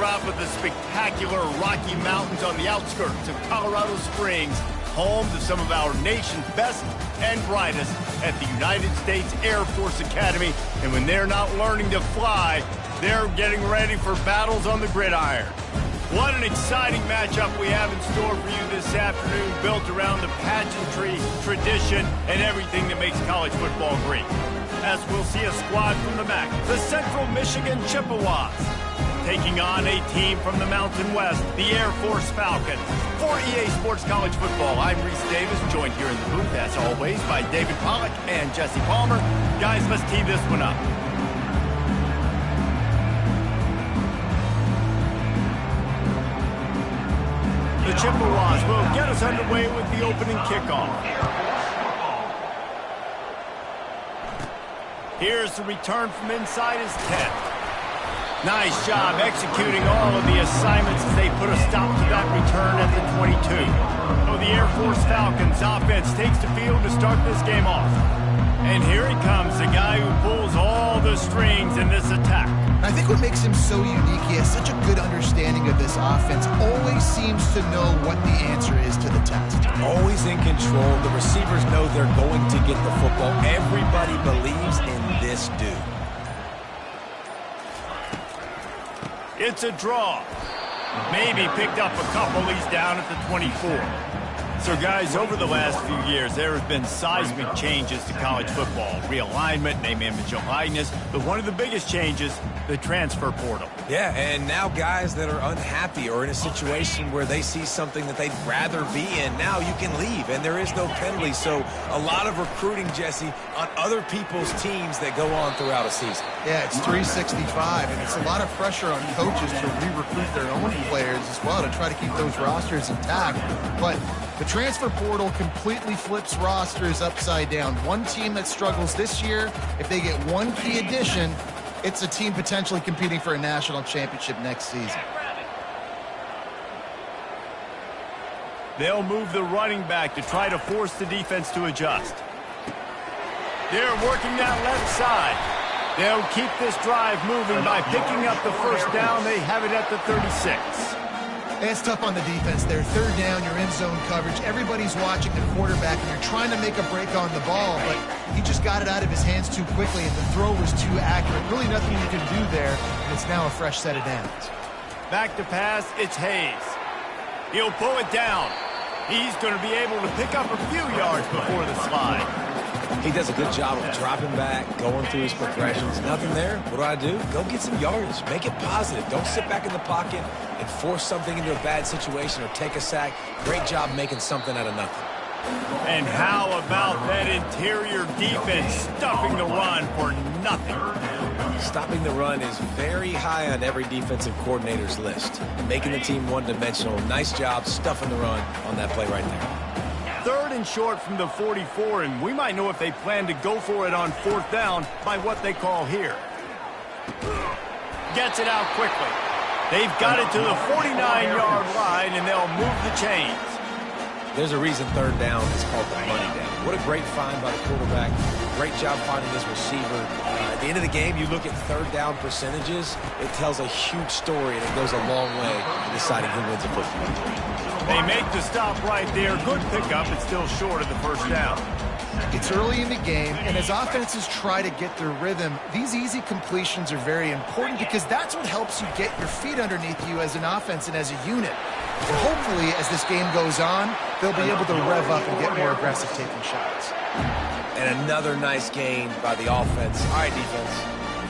backdrop of the spectacular Rocky Mountains on the outskirts of Colorado Springs, home to some of our nation's best and brightest at the United States Air Force Academy. And when they're not learning to fly, they're getting ready for battles on the gridiron. What an exciting matchup we have in store for you this afternoon, built around the pageantry, tradition, and everything that makes college football great. As we'll see a squad from the MAC, the Central Michigan Chippewas, taking on a team from the Mountain West, the Air Force Falcons. For EA Sports College Football, I'm Reese Davis, joined here in the booth, as always, by David Pollack and Jesse Palmer. Guys, let's tee this one up. The Chippewas will get us underway with the opening kickoff. Here's the return from inside his 10. Nice job executing all of the assignments as they put a stop to that return at the 22. So the Air Force Falcons offense takes the field to start this game off. And here he comes, the guy who pulls all the strings in this attack. I think what makes him so unique, he has such a good understanding of this offense, always seems to know what the answer is to the test. Always in control. The receivers know they're going to get the football. Everybody believes in this dude. It's a draw. Maybe picked up a couple. He's down at the 24. So, guys, over the last few years, there have been seismic changes to college football. Realignment, name, image, and likeness. But one of the biggest changes, the transfer portal. Yeah, and now guys that are unhappy or in a situation where they see something that they'd rather be in, now you can leave, and there is no penalty. So a lot of recruiting, Jesse, on other people's teams that go on throughout a season. Yeah, it's 365, and it's a lot of pressure on coaches to re-recruit their own players as well to try to keep those rosters intact. But the transfer portal completely flips rosters upside down. One team that struggles this year, if they get one key addition, it's a team potentially competing for a national championship next season. They'll move the running back to try to force the defense to adjust. They're working that left side. They'll keep this drive moving by picking up the first down. They have it at the 36. It's tough on the defense there. Third down, you're in zone coverage. Everybody's watching the quarterback, and you're trying to make a break on the ball, but he just got it out of his hands too quickly, and the throw was too accurate. Really nothing you can do there, and it's now a fresh set of downs. Back to pass, it's Hayes. He'll pull it down. He's going to be able to pick up a few yards before the slide. He does a good job of dropping back, going through his progressions. Nothing there. What do? Go get some yardage. Make it positive. Don't sit back in the pocket and force something into a bad situation or take a sack. Great job making something out of nothing. And how about that interior defense stuffing the run for nothing? Stopping the run is very high on every defensive coordinator's list. Making the team one-dimensional. Nice job stuffing the run on that play right there. Third and short from the 44, and we might know if they plan to go for it on fourth down by what they call here. Gets it out quickly. They've got it to the 49-yard line, and they'll move the chains. There's a reason third down is called the money down. What a great find by the quarterback. Great job finding his receiver. At the end of the game, you look at third down percentages, it tells a huge story, and it goes a long way in deciding who wins a football game. They make the stop right there. Good pickup. It's still short of the first down. It's early in the game, and as offenses try to get their rhythm, these easy completions are very important because that's what helps you get your feet underneath you as an offense and as a unit. And hopefully, as this game goes on, they'll be able to rev up and get more aggressive taking shots. And another nice gain by the offense. All right, defense.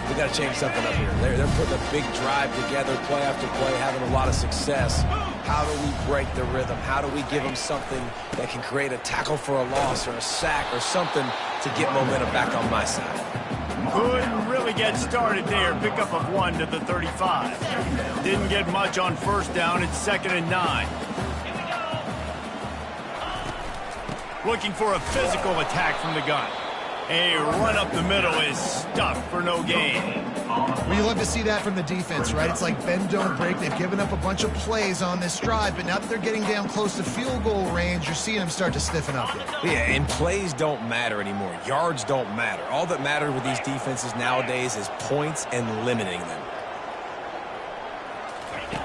We got to change something up here. They're putting a big drive together, play after play, having a lot of success. How do we break the rhythm? How do we give them something that can create a tackle for a loss or a sack or something to get momentum back on my side? Couldn't really get started there. Pickup of 1 to the 35. Didn't get much on first down. It's 2nd and 9. Looking for a physical attack from the gun. A run up the middle is stuffed for no gain. Well, you love to see that from the defense, right? It's like bend, don't break. They've given up a bunch of plays on this drive, but now that they're getting down close to field goal range, you're seeing them start to stiffen up there. Yeah, and plays don't matter anymore. Yards don't matter. All that matters with these defenses nowadays is points and limiting them.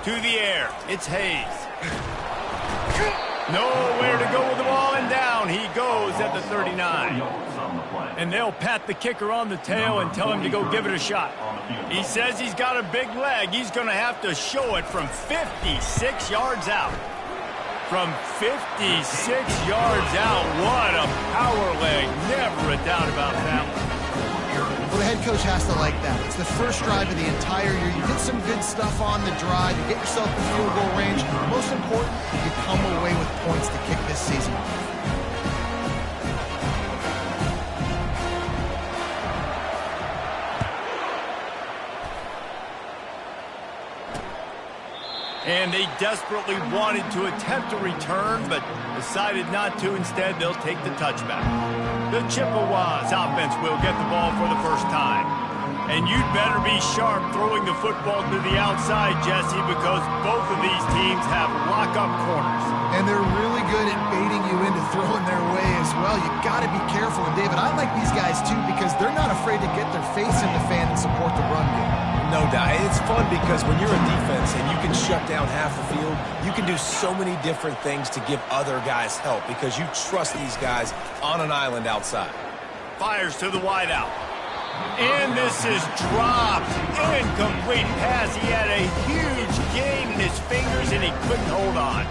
To the air, it's Hayes. Nowhere to go with the ball, and down he goes at the 39. And they'll pat the kicker on the tail and tell him to go give it a shot. He says he's got a big leg. He's going to have to show it from 56 yards out. From 56 yards out, what a power leg. Never a doubt about that one. Well, the head coach has to like that. It's the first drive of the entire year. You get some good stuff on the drive. You get yourself in field goal range. Most important, you come away with points to kick this season. And they desperately wanted to attempt a return, but decided not to. Instead, they'll take the touchback. The Chippewas offense will get the ball for the first time. And you'd better be sharp throwing the football to the outside, Jesse, because both of these teams have lock-up corners. And they're really good at baiting you into throwing their way as well. You got to be careful. And, David, I like these guys, too, because they're not afraid to get their face in the fan and support the run game. No doubt. It's fun because when you're a defense and you can shut down half the field, you can do so many different things to give other guys help because you trust these guys on an island outside. Fires to the wideout. And this is dropped. Incomplete pass. He had a huge gain in his fingers and he couldn't hold on.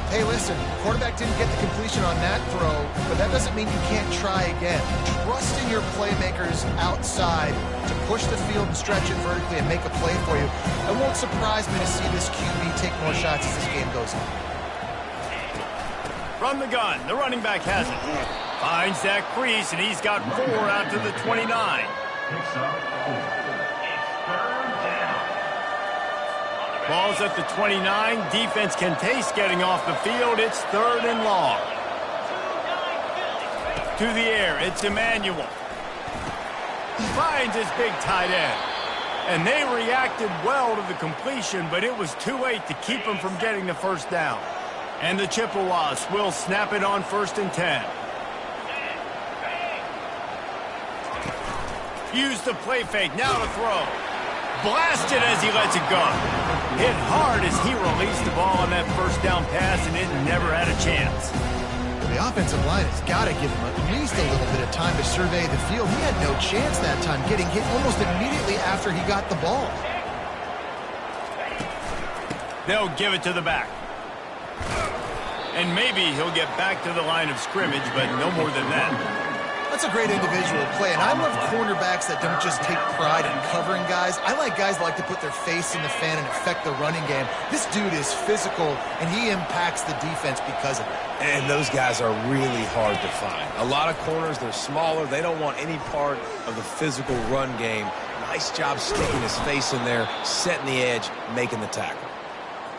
Hey, listen, quarterback didn't get the completion on that throw, but that doesn't mean you can't try again. Trust in your playmakers outside to push the field and stretch it vertically and make a play for you. It won't surprise me to see this QB take more shots as this game goes on. From the gun, the running back has it. Finds that crease, and he's got 4 out to the 29. Ball's at the 29. Defense can taste getting off the field. It's 3rd and long. To the air, it's Emmanuel. Finds his big tight end. And they reacted well to the completion, but it was too late to keep him from getting the first down. And the Chippewas will snap it on 1st and 10. Use the play fake, now to throw. Blasted as he lets it go. Hit hard as he released the ball on that first down pass, and it never had a chance. The offensive line has got to give him at least a little bit of time to survey the field. He had no chance that time, getting hit almost immediately after he got the ball. They'll give it to the back. And maybe he'll get back to the line of scrimmage, but no more than that. That's a great individual play, and I love cornerbacks that don't just take pride in covering guys. I like guys that like to put their face in the fan and affect the running game. This dude is physical, and he impacts the defense because of it. And those guys are really hard to find. A lot of corners, they're smaller. They don't want any part of the physical run game. Nice job sticking his face in there, setting the edge, making the tackle.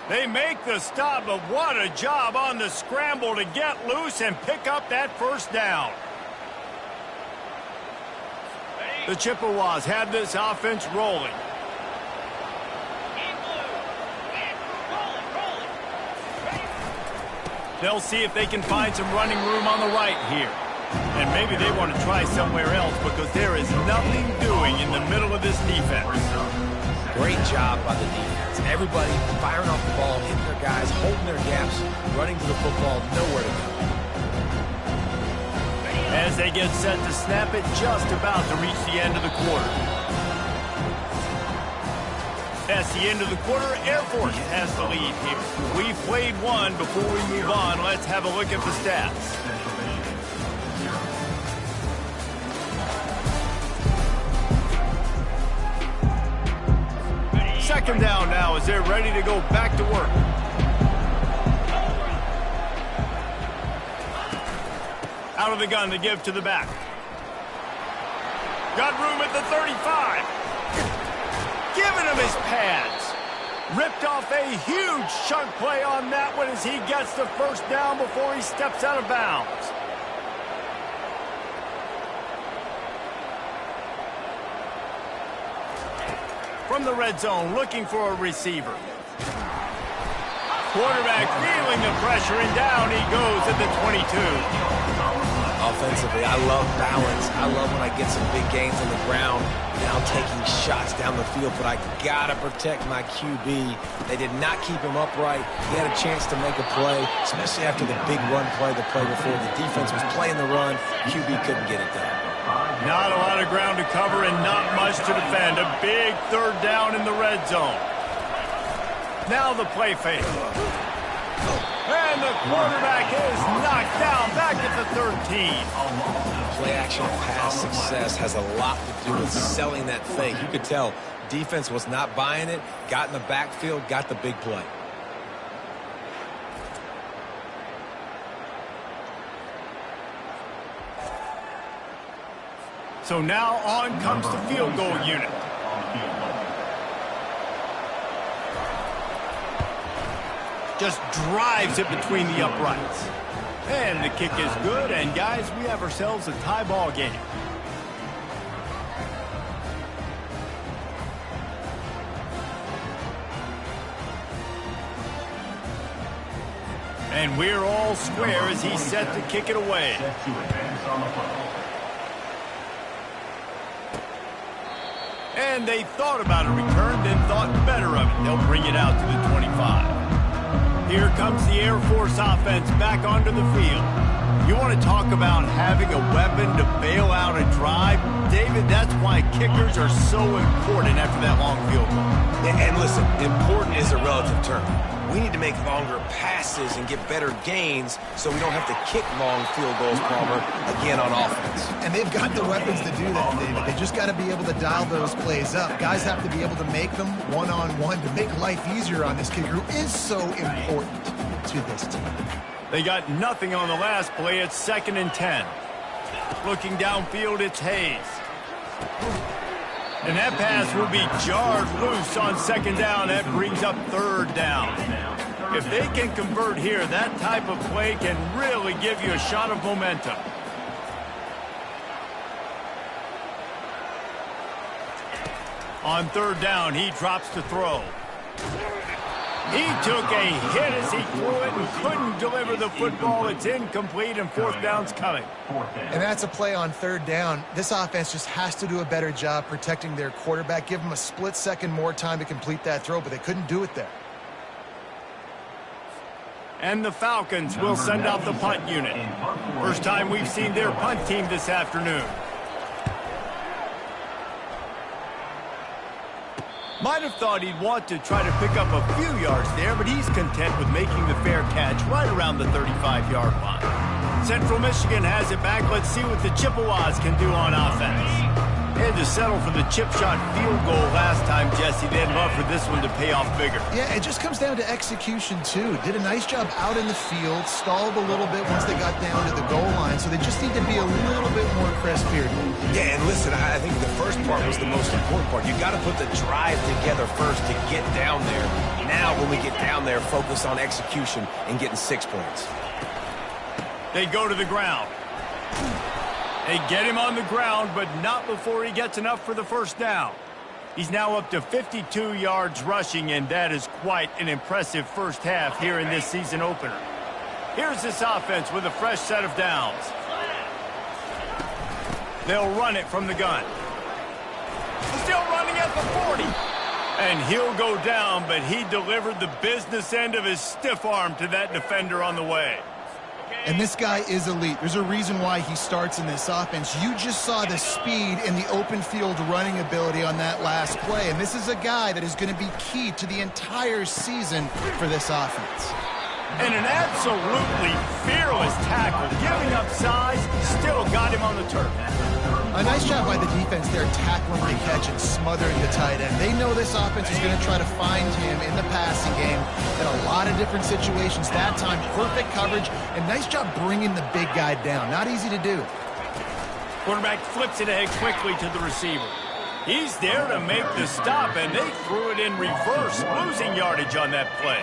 They make the stop, but what a job on the scramble to get loose and pick up that first down. The Chippewas have this offense rolling. They'll see if they can find some running room on the right here. And maybe they want to try somewhere else because there is nothing doing in the middle of this defense. Great job by the defense. Everybody firing off the ball, hitting their guys, holding their gaps, running to the football, nowhere to go. As they get set to snap it, just about to reach the end of the quarter. That's the end of the quarter. Air Force has the lead here. We've played one. Before we move on, let's have a look at the stats. Second down now as they're ready to go back to work. Out of the gun to give to the back. Got room at the 35. Giving him his pads. Ripped off a huge chunk play on that one as he gets the first down before he steps out of bounds. From the red zone, looking for a receiver. Quarterback feeling the pressure, and down he goes at the 22. offensively. I love balance. I love when I get some big gains on the ground, now taking shots down the field, but I gotta protect my QB. They did not keep him upright. He had a chance to make a play, especially after the big run play the play before. The defense was playing the run. QB couldn't get it done. Not a lot of ground to cover and not much to defend. A big third down in the red zone. Now the play fake. And the quarterback is knocked down back at the 13. Play-action pass success has a lot to do with selling that fake. You could tell defense was not buying it, got in the backfield, got the big play. So now on comes the field goal unit. Just drives it between the uprights. And the kick is good, and guys, we have ourselves a tie ball game. And we're all square as he's set to kick it away. And they thought about a return, then thought better of it. They'll bring it out to the 25. Here comes the Air Force offense back onto the field. You want to talk about having a weapon to bail out a drive? David, that's why kickers are so important after that long field goal. And listen, important is a relative term. We need to make longer passes and get better gains so we don't have to kick long field goals, Palmer, again on offense. And they've got the weapons to do that, David. They just got to be able to dial those plays up. Guys have to be able to make them one-on-one to make life easier on this kicker who is so important to this team. They got nothing on the last play. It's 2nd and 10. Looking downfield, it's Hayes. And that pass will be jarred loose on 2nd down. That brings up 3rd down. If they can convert here, that type of play can really give you a shot of momentum. On 3rd down, he drops to throw. He took a hit as he threw it and couldn't deliver the football. It's incomplete, and 4th down's coming. And that's a play on 3rd down. This offense just has to do a better job protecting their quarterback. Give him a split second more time to complete that throw, but they couldn't do it there. And the Falcons will send out the punt unit. First time we've seen their punt team this afternoon. Might have thought he'd want to try to pick up a few yards there, but he's content with making the fair catch right around the 35-yard line. Central Michigan has it back. Let's see what the Chippewas can do on offense. Had to settle for the chip shot field goal last time, Jesse. They'd love for this one to pay off bigger. Yeah, it just comes down to execution, too. Did a nice job out in the field, stalled a little bit once they got down to the goal line, so they just need to be a little bit more crisp here. Yeah, and listen, I think the first part was the most important part. You got to put the drive together first to get down there. Now, when we get down there, focus on execution and getting 6 points. They go to the ground. They get him on the ground, but not before he gets enough for the 1st down. He's now up to 52 yards rushing, and that is quite an impressive first half here in this season opener. Here's this offense with a fresh set of downs. They'll run it from the gun. Still running at the 40. And he'll go down, but he delivered the business end of his stiff arm to that defender on the way. And this guy is elite. There's a reason why he starts in this offense. You just saw the speed and the open field running ability on that last play. And this is a guy that is going to be key to the entire season for this offense. And an absolutely fearless tackle. Giving up size, still got him on the turf. A nice job by the defense there, tackling the catch and smothering the tight end. They know this offense is going to try to find him in the passing game in a lot of different situations. That time, perfect coverage, and nice job bringing the big guy down. Not easy to do. Quarterback flips it ahead quickly to the receiver. He's there to make the stop, and they threw it in reverse, losing yardage on that play.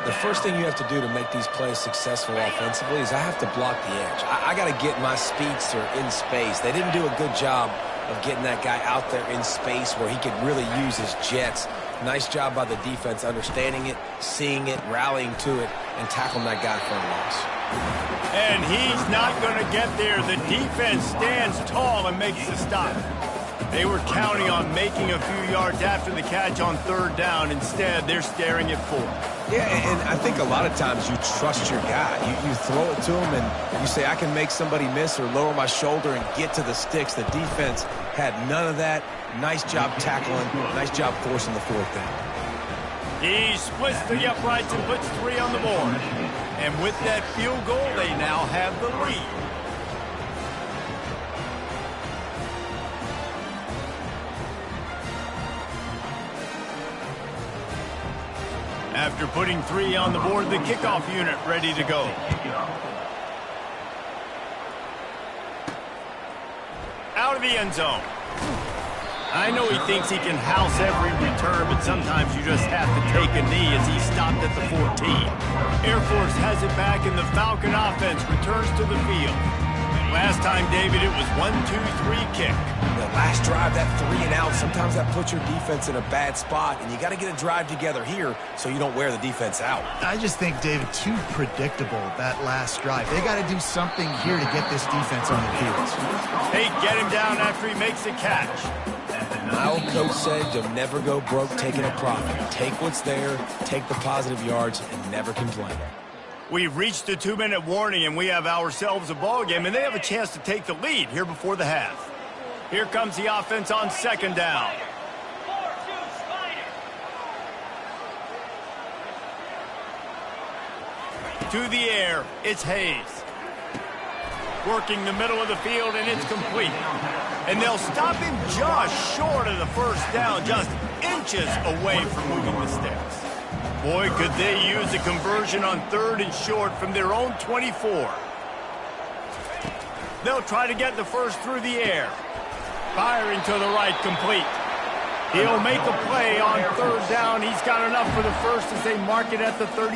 The first thing you have to do to make these plays successful offensively is I have to block the edge. I got to get my speedster in space. They didn't do a good job of getting that guy out there in space where he could really use his jets. Nice job by the defense understanding it, seeing it, rallying to it, and tackling that guy for a loss. And he's not going to get there. The defense stands tall and makes the stop. They were counting on making a few yards after the catch on 3rd down. Instead, they're staring at 4. Yeah, and I think a lot of times you trust your guy. You throw it to him and you say, I can make somebody miss or lower my shoulder and get to the sticks. The defense had none of that. Nice job tackling. Nice job forcing the 4th down. He splits the uprights and puts 3 on the board. And with that field goal, they now have the lead. After putting 3 on the board, the kickoff unit ready to go. Out of the end zone. I know he thinks he can house every return, but sometimes you just have to take a knee as he stopped at the 14. Air Force has it back, and the Falcon offense returns to the field. Last time, David, it was 1-2-3 kick. The last drive, that 3 and out, sometimes that puts your defense in a bad spot, and you got to get a drive together here so you don't wear the defense out. I just think, David, too predictable, that last drive. They got to do something here to get this defense on the field. They get him down after he makes a catch. My old coach said you'll never go broke taking a profit. Take what's there, take the positive yards, and never complain. We've reached the 2-minute warning, and we have ourselves a ball game, and they have a chance to take the lead here before the half. Here comes the offense on 2nd down. To the air, it's Hayes. Working the middle of the field, and it's complete. And they'll stop him just short of the 1st down, just inches away from moving the sticks. Boy, could they use a conversion on 3rd and short from their own 24. They'll try to get the 1st through the air. Firing to the right, complete. He'll make a play on 3rd down. He's got enough for the 1st as they mark it at the 32.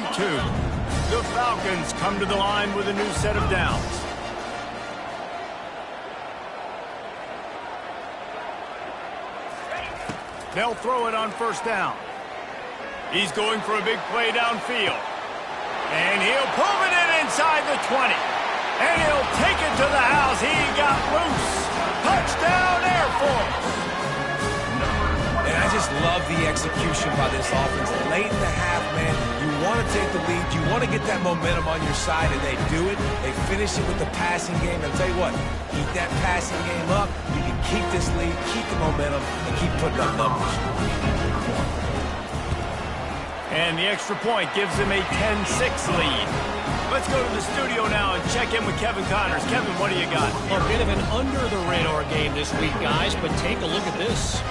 The Falcons come to the line with a new set of downs. They'll throw it on 1st down. He's going for a big play downfield. And he'll pull it in inside the 20. And he'll take it to the house. He got loose. Touchdown, Air Force. And I just love the execution by this offense. Late in the half, man, you want to take the lead. You want to get that momentum on your side, and they do it. They finish it with the passing game. And I'll tell you what, keep that passing game up. You can keep this lead, keep the momentum, and keep putting up numbers. And the extra point gives them a 10-6 lead. Let's go to the studio now and check in with Kevin Connors. Kevin, what do you got? A bit of an under-the-radar game this week, guys, but take a look at this.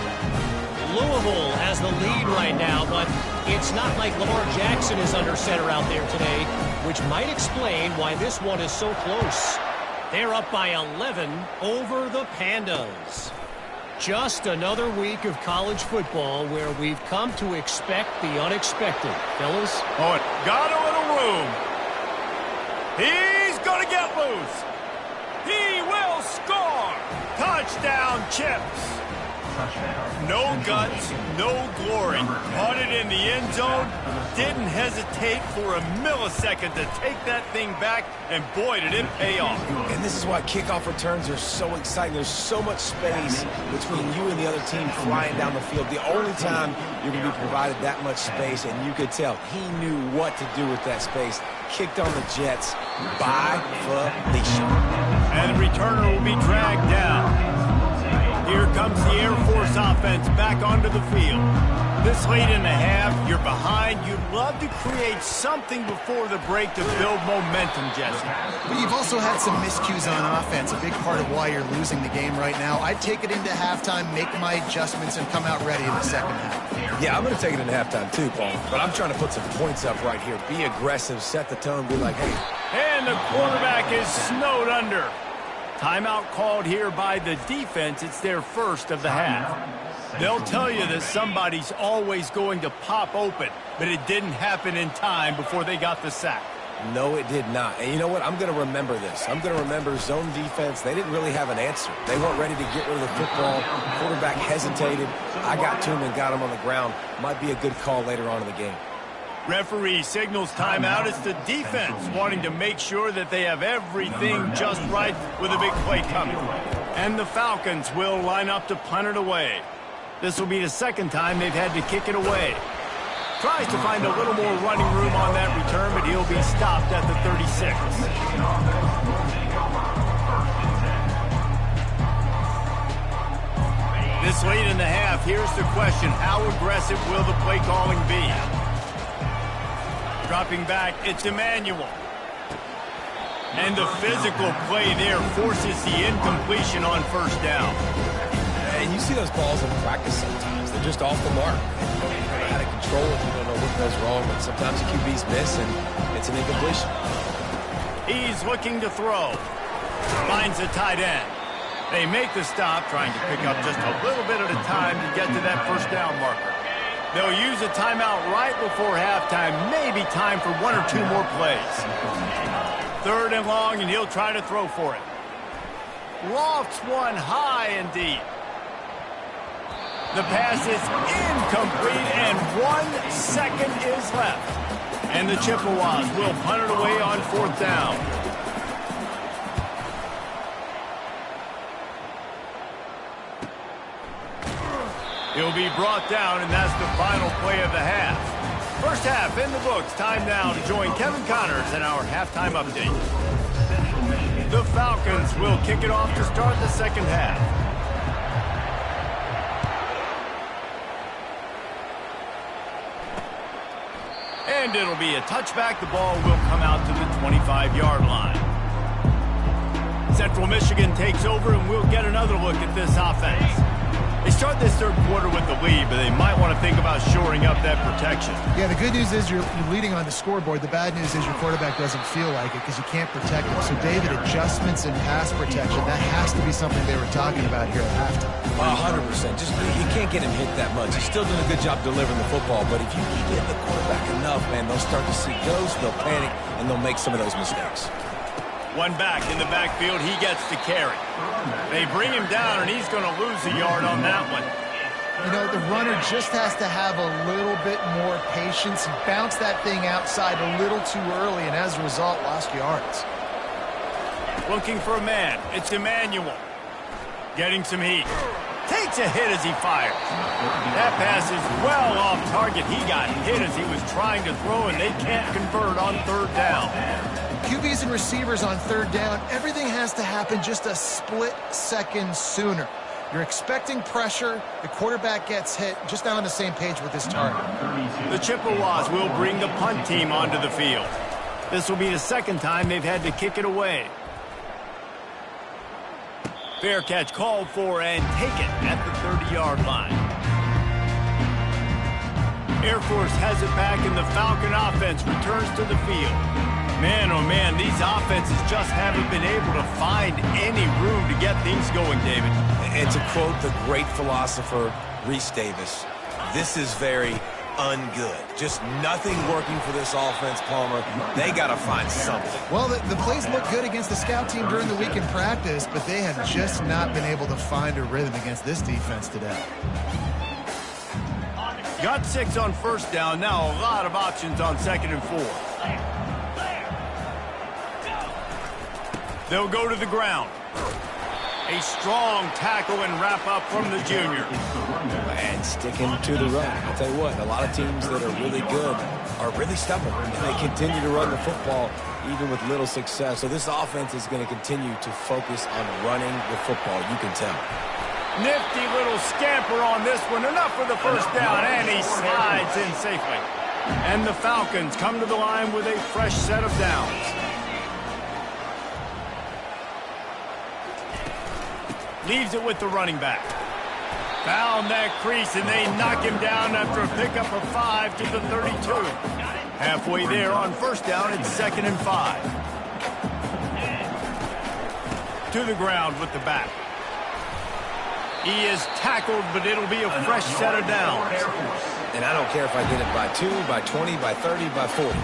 Louisville has the lead right now, but it's not like Lamar Jackson is under center out there today, which might explain why this one is so close. They're up by 11 over the Pandas. Just another week of college football where we've come to expect the unexpected. Fellas? Oh, it got a little room. He's going to get loose. He will score. Touchdown, Chips. No guts, no glory. Caught it in the end zone. Didn't hesitate for a millisecond to take that thing back, and boy, did it pay off. And this is why kickoff returns are so exciting. There's so much space between you and the other team flying down the field. The only time you're going to be provided that much space, and you could tell he knew what to do with that space. Kicked on the Jets by Felicia. And the returner will be dragged down. Here comes the Air Force offense back onto the field. This late in the half, you're behind. You'd love to create something before the break to build momentum, Jesse. But you've also had some miscues on offense, a big part of why you're losing the game right now. I'd take it into halftime, make my adjustments, and come out ready in the second half. Yeah, I'm going to take it into halftime too, Paul. But I'm trying to put some points up right here. Be aggressive, set the tone, be like, hey. And the quarterback is snowed under. Timeout called here by the defense. It's their first of the half. They'll tell you that somebody's always going to pop open, but it didn't happen in time before they got the sack. No, it did not. And you know what? I'm going to remember this. I'm going to remember zone defense. They didn't really have an answer. They weren't ready to get rid of the football. Quarterback hesitated. I got to him and got him on the ground. Might be a good call later on in the game. Referee signals timeout. It's the defense wanting to make sure that they have everything just right with a big play coming. And the Falcons will line up to punt it away. This will be the second time they've had to kick it away. Tries to find a little more running room on that return, but he'll be stopped at the 36. This late in the half, here's the question. How aggressive will the play calling be? Dropping back, it's Emmanuel. And the physical play there forces the incompletion on first down. And you see those balls in practice sometimes. They're just off the mark. You don't know how to control it. You don't know what goes wrong. But sometimes the QBs miss, and it's an incompletion. He's looking to throw. Finds a tight end. They make the stop, trying to pick up just a little bit at a time to get to that first down marker. They'll use a timeout right before halftime, maybe time for one or two more plays. 3rd and long, and he'll try to throw for it. Lofts one high and deep. The pass is incomplete, and 1 second is left. And the Chippewas will punt it away on 4th down. He'll be brought down, and that's the final play of the half. First half in the books. Time now to join Kevin Connors in our halftime update. The Falcons will kick it off to start the second half. And it'll be a touchback. The ball will come out to the 25-yard line. Central Michigan takes over, and we'll get another look at this offense. They start this third quarter with the lead, but they might want to think about shoring up that protection. Yeah, the good news is you're leading on the scoreboard. The bad news is your quarterback doesn't feel like it because you can't protect him. So, David, adjustments in pass protection, that has to be something they were talking about here at halftime. 100%. Just you can't get him hit that much. He's still doing a good job delivering the football, but if you get the quarterback enough, man, they'll start to see ghosts, they'll panic, and they'll make some of those mistakes. One back in the backfield, he gets the carry. They bring him down, and he's going to lose a yard on that one. You know, the runner just has to have a little bit more patience, bounce that thing outside a little too early, and as a result, lost yards. Looking for a man. It's Emmanuel. Getting some heat. Takes a hit as he fires. That pass is well off target. He got hit as he was trying to throw, and they can't convert on 3rd down. QBs and receivers on 3rd down, everything has to happen just a split second sooner. You're expecting pressure, the quarterback gets hit, just not on the same page with his target. The Chippewas will bring the punt team onto the field. This will be the second time they've had to kick it away. Fair catch called for and taken at the 30-yard line. Air Force has it back, and the Falcon offense returns to the field. Man, oh man, these offenses just haven't been able to find any room to get things going, David. And to quote the great philosopher, Reese Davis, this is very ungood. Just nothing working for this offense, Palmer. They got to find something. Well, the plays look good against the scout team during the week in practice, but they have just not been able to find a rhythm against this defense today. Got 6 on 1st down. Now a lot of options on 2nd and 4. They'll go to the ground. A strong tackle and wrap up from the junior. And sticking to the run. I'll tell you what, a lot of teams that are really good are really stubborn. And they continue to run the football even with little success. So this offense is going to continue to focus on running the football. You can tell. Nifty little scamper on this one. Enough for the first down, and he slides in safely. And the Falcons come to the line with a fresh set of downs. Leaves it with the running back. Found that crease, and they knock him down after a pickup of 5 to the 32. Halfway there on 1st down, it's 2nd and 5. To the ground with the back. He is tackled, but it'll be a fresh set of downs. And I don't care if I get it by 2, by 20, by 30, by 40.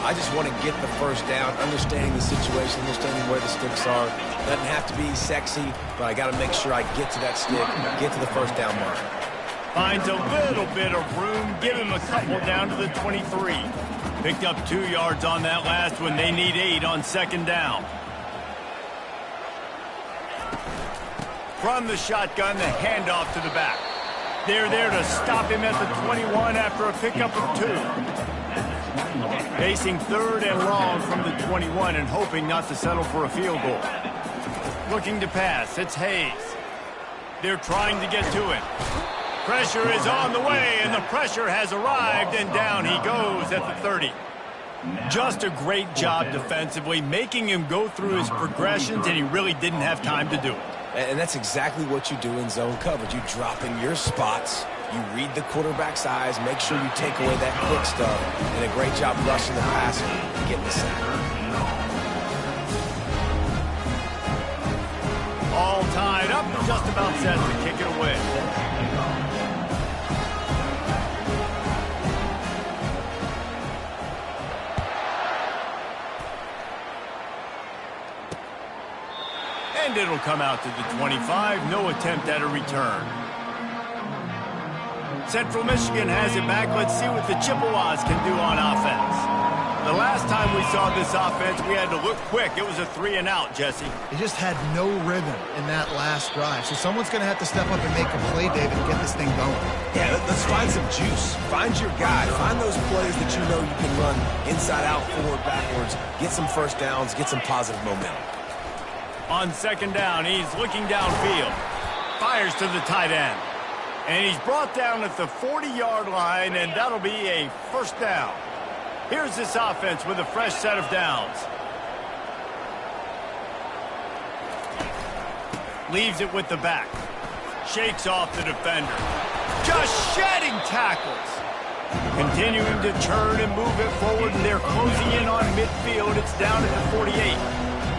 I just want to get the first down, understanding the situation, understanding where the sticks are. Doesn't have to be sexy, but I got to make sure I get to that stick, get to the first down mark. Finds a little bit of room. Give him a couple down to the 23. Picked up 2 yards on that last one. They need 8 on second down. From the shotgun, the handoff to the back. They're there to stop him at the 21 after a pickup of 2. Facing 3rd and long from the 21 and hoping not to settle for a field goal. Looking to pass, it's Hayes. They're trying to get to it. Pressure is on the way, and the pressure has arrived, and down he goes at the 30. Just a great job defensively, making him go through his progressions, and he really didn't have time to do it. And that's exactly what you do in zone coverage. You drop in your spots, you read the quarterback's eyes, make sure you take away that quick stuff, and a great job rushing the passer and getting the sack. All tied up, just about set to kick it away. And it'll come out to the 25. No attempt at a return. Central Michigan has it back. Let's see what the Chippewas can do on offense. The last time we saw this offense, we had to look quick. It was a 3-and-out, Jesse. They just had no rhythm in that last drive. So someone's going to have to step up and make a play, David, and get this thing going. Yeah, let's find some juice. Find your guy. Find those plays that you know you can run inside out, forward, backwards. Get some first downs. Get some positive momentum. On second down, he's looking downfield. Fires to the tight end. And he's brought down at the 40-yard line, and that'll be a first down. Here's this offense with a fresh set of downs. Leaves it with the back. Shakes off the defender. Just shedding tackles. Continuing to turn and move it forward, and they're closing in on midfield. It's down at the 48.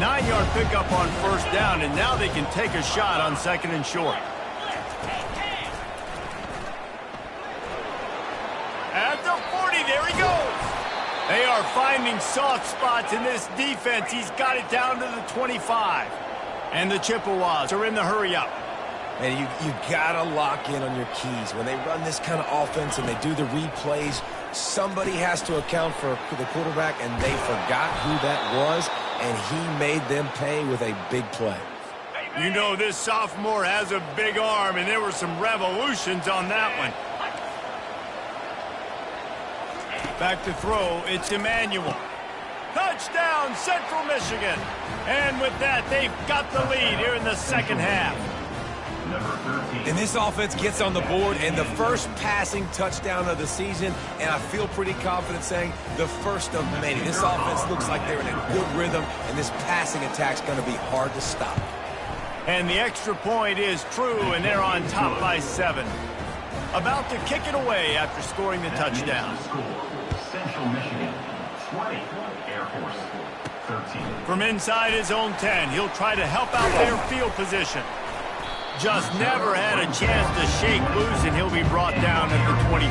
9-yard pickup on first down, and now they can take a shot on second and short. At the 40, there he goes. They are finding soft spots in this defense. He's got it down to the 25. And the Chippewas are in the hurry-up. And you got to lock in on your keys. When they run this kind of offense and they do the replays, somebody has to account for the quarterback, and they forgot who that was, and he made them pay with a big play. You know, this sophomore has a big arm, and there were some revolutions on that one. Back to throw, it's Emmanuel. Touchdown, Central Michigan. And with that, they've got the lead here in the second half. And this offense gets on the board, and the first passing touchdown of the season, and I feel pretty confident saying the first of many. This offense looks like they're in a good rhythm, and this passing attack's going to be hard to stop. And the extra point is true, and they're on top by 7. About to kick it away after scoring the touchdown. Central Michigan, 20, Air Force, 13. From inside his own 10, he'll try to help out their field position. Just never had a chance to shake loose, and he'll be brought down at the 24.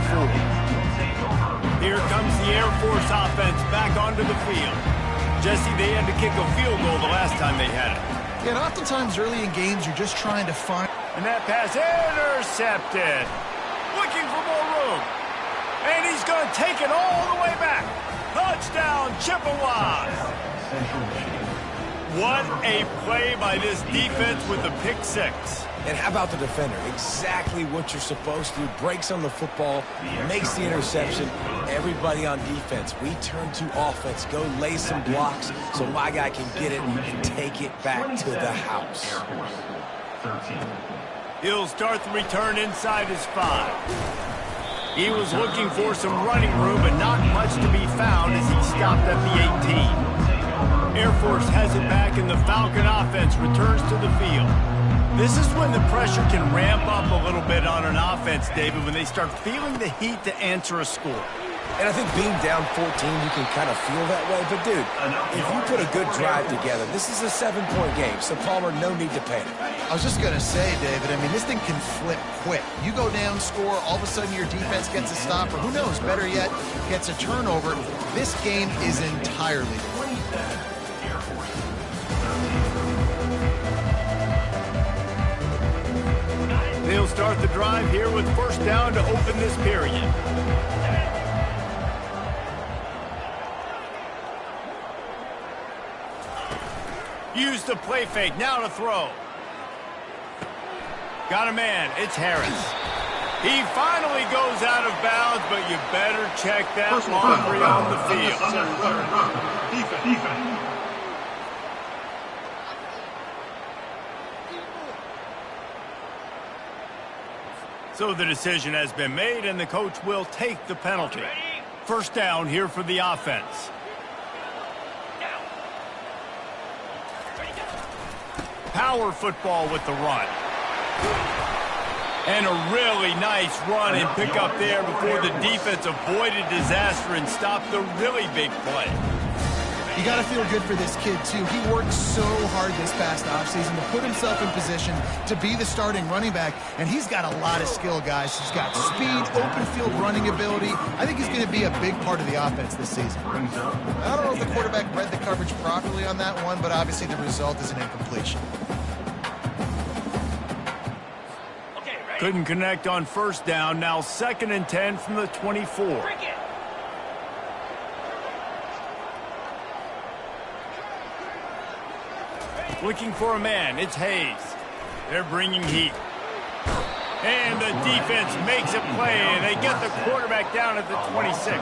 Here comes the Air Force offense back onto the field. Jesse, they had to kick a field goal the last time they had it. Yeah, and oftentimes early in games, you're just trying to find... And that pass intercepted. Looking for more room. And he's going to take it all the way back. Touchdown, Chippewas. What a play by this defense with the pick 6. And how about the defender? Exactly what you're supposed to do. Breaks on the football, makes the interception. Everybody on defense, we turn to offense. Go lay some blocks so my guy can get it and take it back to the house. He'll start the return inside his 5. He was looking for some running room, but not much to be found as he stopped at the 18. Air Force has it back, and the Falcon offense returns to the field. This is when the pressure can ramp up a little bit on an offense, David, when they start feeling the heat to answer a score. And I think being down 14, you can kind of feel that way. But, dude, if you put a good drive together, this is a 7-point game. So, Palmer, no need to panic. I was just going to say, David, I mean, this thing can flip quick. You go down, score, all of a sudden your defense gets a stop, or who knows, better yet, gets a turnover. This game is entirely different. he'll start the drive here with first down to open this period. Use the play fake, now to throw. Got a man, it's Harris. He finally goes out of bounds, but you better check that laundry on the field. Defense. So the decision has been made, and the coach will take the penalty. First down here for the offense. Power football with the run. And a really nice run and pick up there before the defense avoided disaster and stopped the really big play. You got to feel good for this kid, too. He worked so hard this past offseason to put himself in position to be the starting running back, and he's got a lot of skill, guys. He's got speed, open field running ability. I think he's going to be a big part of the offense this season. I don't know if the quarterback read the coverage properly on that one, but obviously the result is an incompletion. Couldn't connect on first down. Now 2nd and 10 from the 24. Looking for a man, it's Hayes. They're bringing heat. And the defense makes a play, and they get the quarterback down at the 26.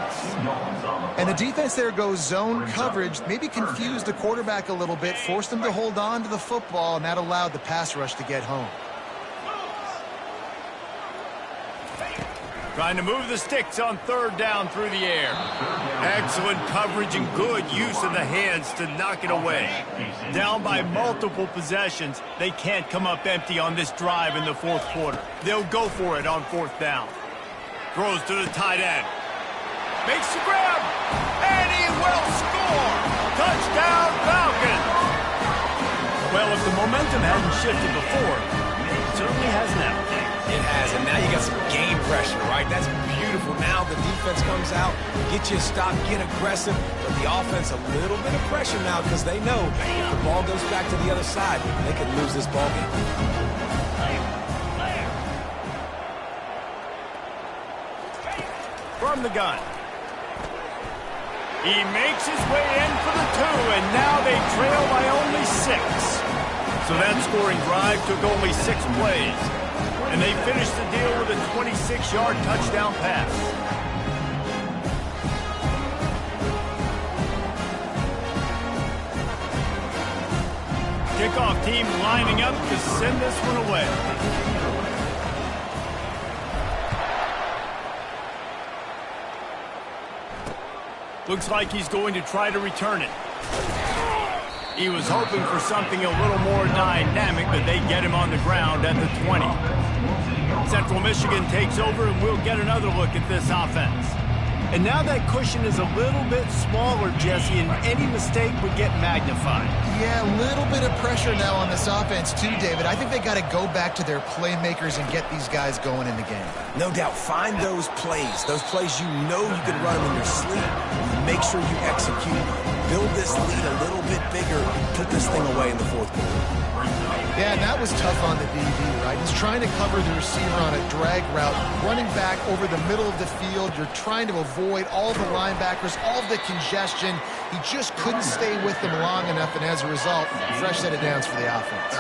And the defense there goes zone coverage, maybe confused the quarterback a little bit, forced him to hold on to the football, and that allowed the pass rush to get home. Trying to move the sticks on 3rd down through the air. Excellent coverage and good use of the hands to knock it away. Down by multiple possessions, they can't come up empty on this drive in the 4th quarter. They'll go for it on 4th down. Throws to the tight end. Makes the grab, and he will score. Touchdown, Falcons. Well, if the momentum hadn't shifted before, it certainly has now. It has, and now you got some game pressure, right? That's beautiful. Now the defense comes out, get you a stop, get aggressive, but the offense a little bit of pressure now because they know if the ball goes back to the other side, they could lose this ball game. From the gun. He makes his way in for the 2, and now they trail by only 6. So that scoring drive took only 6 plays. And they finished the deal with a 26-yard touchdown pass. Kickoff team lining up to send this one away. Looks like he's going to try to return it. He was hoping for something a little more dynamic, but they get him on the ground at the 20. Central Michigan takes over, and we'll get another look at this offense. And now that cushion is a little bit smaller, Jesse, and any mistake would get magnified. Yeah, a little bit of pressure now on this offense too, David. I think they got to go back to their playmakers and get these guys going in the game. No doubt. Find those plays you know you can run them in your sleep. Make sure you execute. Build this lead a little bit bigger. Put this thing away in the 4th quarter. Yeah, and that was tough on the DB, right? He's trying to cover the receiver on a drag route, running back over the middle of the field. You're trying to avoid all the linebackers, all the congestion. He just couldn't stay with them long enough, and as a result, fresh set of downs for the offense.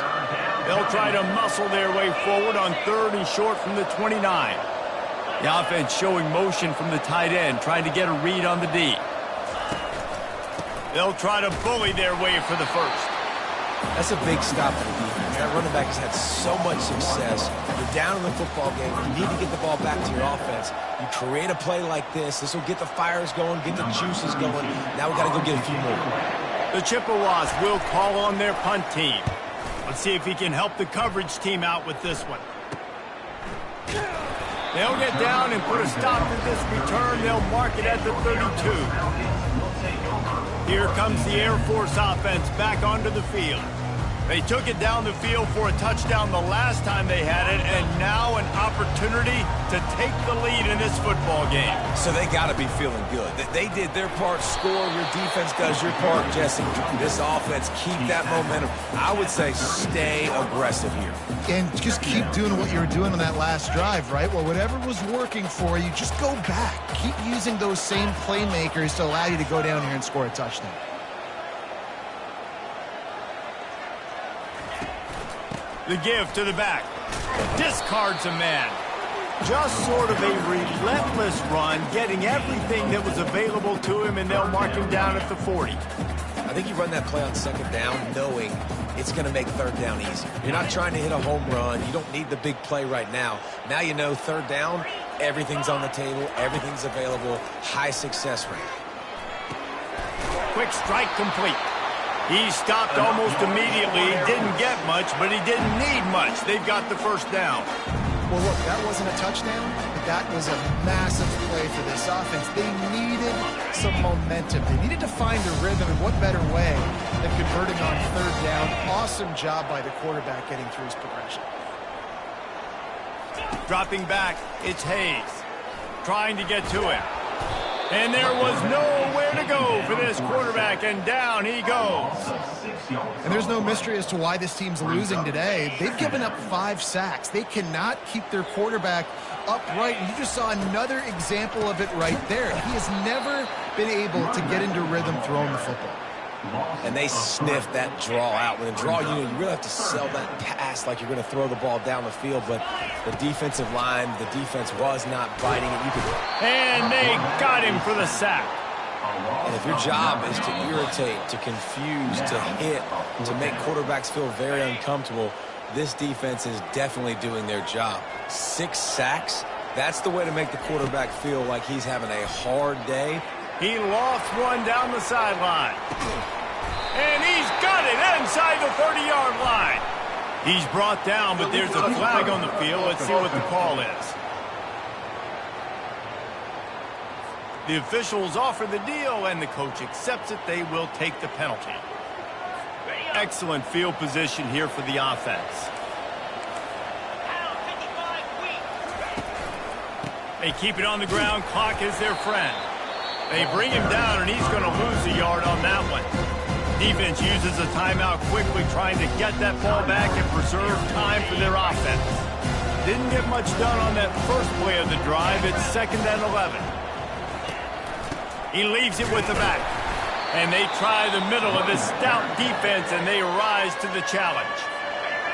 They'll try to muscle their way forward on 3rd and short from the 29. The offense showing motion from the tight end, trying to get a read on the D. They'll try to bully their way for the 1st. That's a big stop for the defense. That running back has had so much success. You're down in the football game. You need to get the ball back to your offense. You create a play like this. This will get the fires going, get the juices going. Now we got to go get a few more. The Chippewas will call on their punt team. Let's see if he can help the coverage team out with this one. They'll get down and put a stop to this return. They'll mark it at the 32. Here comes the Air Force offense back onto the field. They took it down the field for a touchdown the last time they had it, and now an opportunity to take the lead in this football game. So they got to be feeling good. They did their part, score. Your defense does your part, Jesse. This offense, keep that momentum. I would say stay aggressive here. And just keep doing what you were doing on that last drive, right? Well, whatever was working for you, just go back. Keep using those same playmakers to allow you to go down here and score a touchdown. The give to the back. Discards a man. Just sort of a relentless run, getting everything that was available to him, and they'll mark him down at the 40. I think you run that play on second down knowing it's going to make third down easy. You're not trying to hit a home run. You don't need the big play right now. Now you know third down, everything's on the table, everything's available, high success rate. Quick strike complete. He stopped almost immediately. He didn't get much, but he didn't need much. They've got the first down. Well, look, that wasn't a touchdown, but that was a massive play for this offense. They needed some momentum. They needed to find a rhythm, and what better way than converting on third down. Awesome job by the quarterback getting through his progression. Dropping back, it's Hayes. Trying to get to him. And there was nowhere to go for this quarterback, and down he goes. And there's no mystery as to why this team's losing today. They've given up 5 sacks. They cannot keep their quarterback upright. And you just saw another example of it right there. He has never been able to get into rhythm throwing the football. And they sniff that draw out. With a draw, you really have to sell that pass like you're going to throw the ball down the field. But the defensive line, the defense was not biting it. And they got him for the sack. And if your job is to irritate, to confuse, to hit, to make quarterbacks feel very uncomfortable, this defense is definitely doing their job. 6 sacks, that's the way to make the quarterback feel like he's having a hard day. He lost one down the sideline. And he's got it inside the 30-yard line. He's brought down, but there's a flag on the field. Let's see what the call is. The officials offer the deal, and the coach accepts it. They will take the penalty. Excellent field position here for the offense. They keep it on the ground. Clock is their friend. They bring him down, and he's going to lose a yard on that one. Defense uses a timeout quickly, trying to get that ball back and preserve time for their offense. Didn't get much done on that first play of the drive. It's 2nd and 11. He leaves it with the back. And they try the middle of this stout defense, and they rise to the challenge.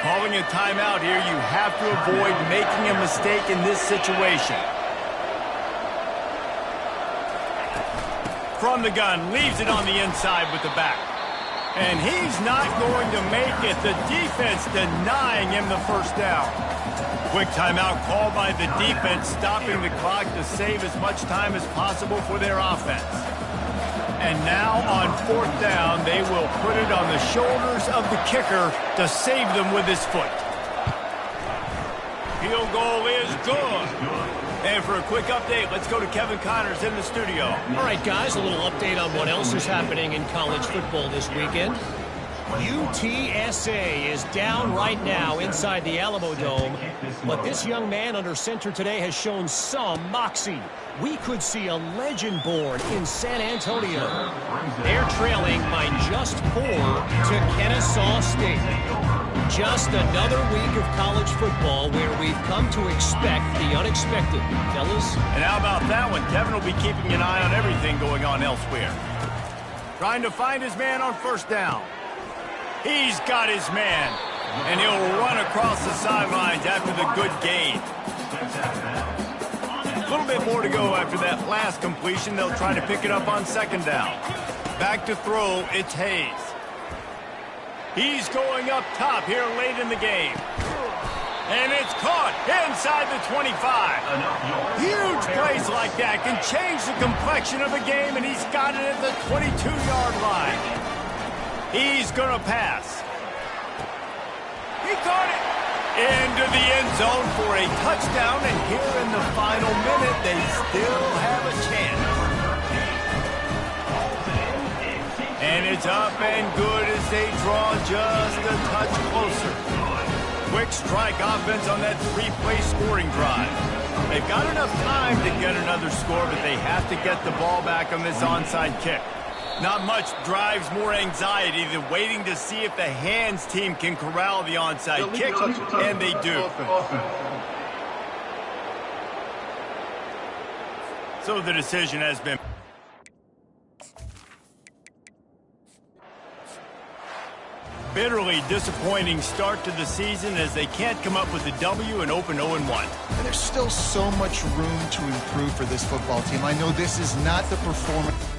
Calling a timeout here, you have to avoid making a mistake in this situation. From the gun, leaves it on the inside with the back. And he's not going to make it. The defense denying him the first down. Quick timeout called by the defense, stopping the clock to save as much time as possible for their offense. And now on 4th down, they will put it on the shoulders of the kicker to save them with his foot. Field goal is good. And for a quick update, let's go to Kevin Connors in the studio. All right, guys, a little update on what else is happening in college football this weekend. UTSA is down right now inside the Alamo Dome, but this young man under center today has shown some moxie. We could see a legend born in San Antonio. They're trailing by just 4 to Kennesaw State. Just another week of college football where we've come to expect the unexpected, fellas. And how about that one? Kevin will be keeping an eye on everything going on elsewhere. Trying to find his man on 1st down. He's got his man. And he'll run across the sidelines after the good gain. A little bit more to go after that last completion. They'll try to pick it up on 2nd down. Back to throw, it's Hayes. He's going up top here late in the game. And it's caught inside the 25. Huge plays like that can change the complexion of a game, and he's got it at the 22-yard line. He's going to pass. He caught it into the end zone for a touchdown, and here in the final minute, they still have a chance. And And it's up and good as they draw just a touch closer. Quick strike offense on that three-play scoring drive. They've got enough time to get another score, but they have to get the ball back on this onside kick. Not much drives more anxiety than waiting to see if the hands team can corral the onside kick, and they do. So the decision has been... Bitterly disappointing start to the season as they can't come up with a W and open 0-1. And there's still so much room to improve for this football team. I know this is not the performance